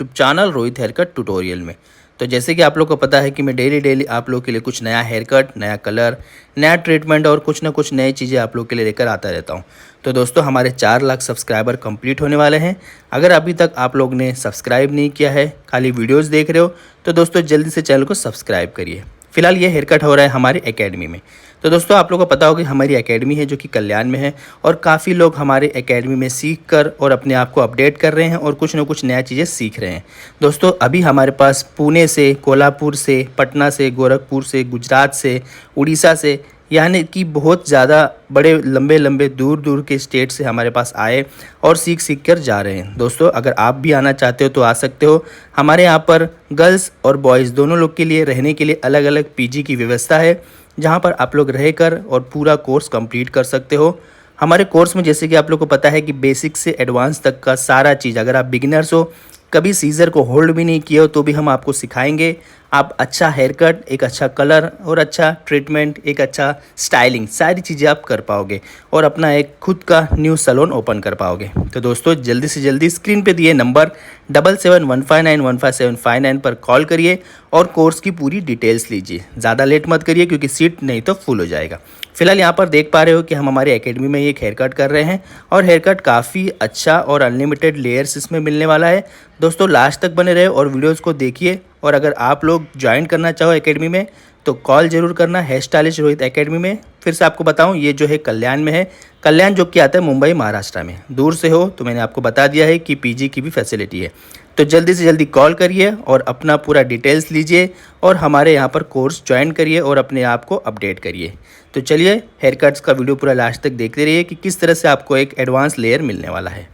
YouTube channel Rohit haircut tutorial में। तो जैसे कि आप लोग को पता है कि मैं डेली आप लोग के लिए कुछ नया हेयर कट, नया कलर, नया ट्रीटमेंट और कुछ ना कुछ नई चीज़ें आप लोग के लिए लेकर आता रहता हूं। तो दोस्तों हमारे 4 लाख सब्सक्राइबर कंप्लीट होने वाले हैं। अगर अभी तक आप लोग ने सब्सक्राइब नहीं किया है, खाली वीडियोज़ देख रहे हो, तो दोस्तों जल्दी से चैनल को सब्सक्राइब करिए। फिलहाल ये हेयर कट हो रहा है हमारी एकेडमी में। तो दोस्तों आप लोगों को पता होगा कि हमारी एकेडमी है जो कि कल्याण में है, और काफ़ी लोग हमारे एकेडमी में सीख कर और अपने आप को अपडेट कर रहे हैं और कुछ ना कुछ नया चीज़ें सीख रहे हैं। दोस्तों अभी हमारे पास पुणे से, कोल्हापुर से, पटना से, गोरखपुर से, गुजरात से, उड़ीसा से, यानी कि बहुत ज़्यादा बड़े लंबे लंबे दूर दूर के स्टेट से हमारे पास आए और सीख कर जा रहे हैं। दोस्तों अगर आप भी आना चाहते हो तो आ सकते हो। हमारे यहाँ पर गर्ल्स और बॉयज़ दोनों लोग के लिए रहने के लिए अलग अलग पीजी की व्यवस्था है, जहाँ पर आप लोग रहकर और पूरा कोर्स कंप्लीट कर सकते हो। हमारे कोर्स में जैसे कि आप लोग को पता है कि बेसिक से एडवांस तक का सारा चीज़, अगर आप बिगिनर्स हो, कभी सीज़र को होल्ड भी नहीं किए हो, तो भी हम आपको सिखाएंगे। आप अच्छा हेयर कट, एक अच्छा कलर और अच्छा ट्रीटमेंट, एक अच्छा स्टाइलिंग, सारी चीज़ें आप कर पाओगे और अपना एक खुद का न्यू सैलून ओपन कर पाओगे। तो दोस्तों जल्दी से जल्दी स्क्रीन पे दिए नंबर 7715915759 पर कॉल करिए और कोर्स की पूरी डिटेल्स लीजिए। ज़्यादा लेट मत करिए क्योंकि सीट नहीं तो फुल हो जाएगा। फिलहाल यहाँ पर देख पा रहे हो कि हम हमारे एकेडमी में एक हेयर कट कर रहे हैं और हेयर कट काफ़ी अच्छा और अनलिमिटेड लेयर्स इसमें मिलने वाला है। दोस्तों लास्ट तक बने रहे और वीडियोस को देखिए। और अगर आप लोग ज्वाइन करना चाहो एकेडमी में तो कॉल जरूर करना हेयर स्टाइलिस्ट रोहित एकेडमी में। फिर से आपको बताऊं, ये जो है कल्याण में है। कल्याण जो कि आता है मुंबई महाराष्ट्र में। दूर से हो तो मैंने आपको बता दिया है कि पीजी की भी फैसिलिटी है। तो जल्दी से जल्दी कॉल करिए और अपना पूरा डिटेल्स लीजिए और हमारे यहाँ पर कोर्स ज्वाइन करिए और अपने आप को अपडेट करिए। तो चलिए हेयर कट्स का वीडियो पूरा लास्ट तक देखते रहिए कि किस तरह से आपको एक एडवांस लेयर मिलने वाला है।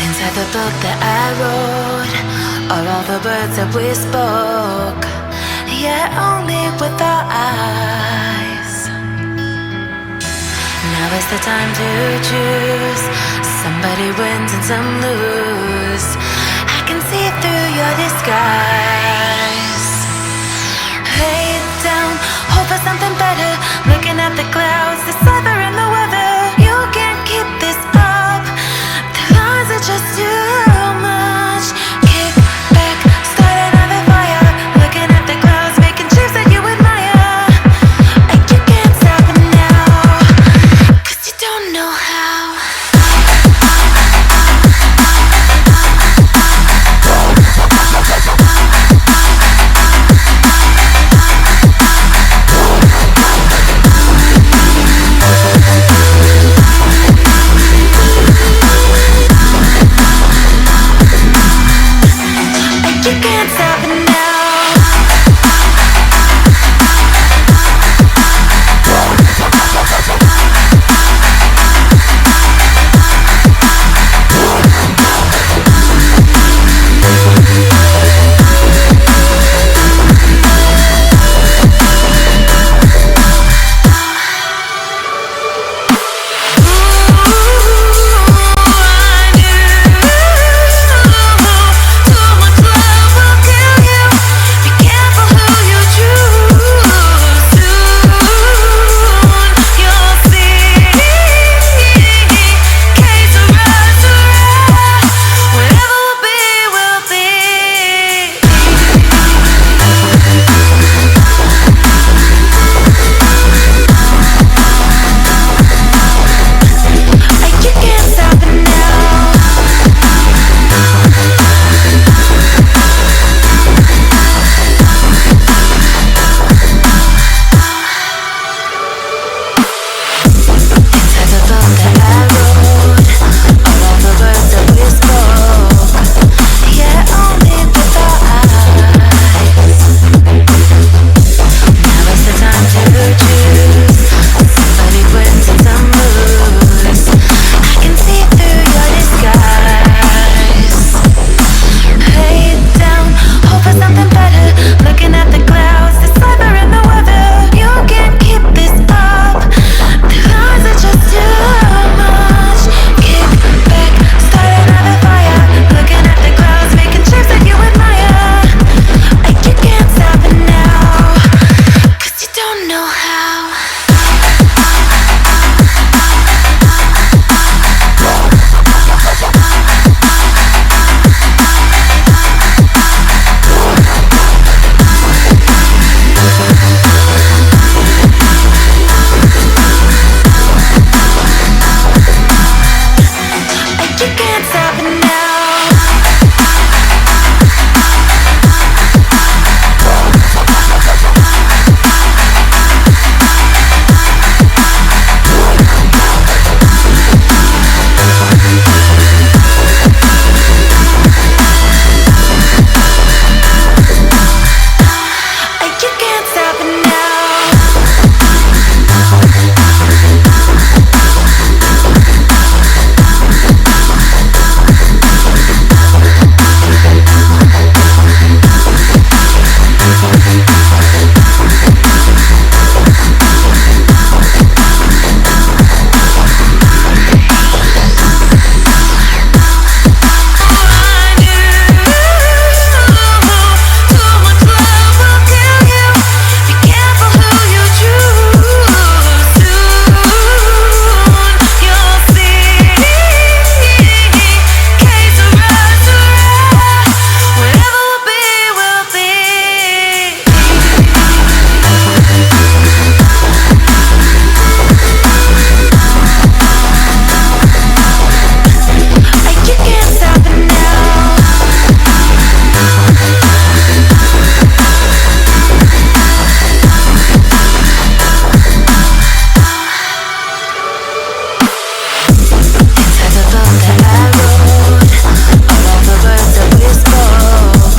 Inside the book that I wrote are all the words that we spoke, yet only with our eyes. Now is the time to choose. Somebody wins and some lose. I can see through your disguise. You can't stop it now.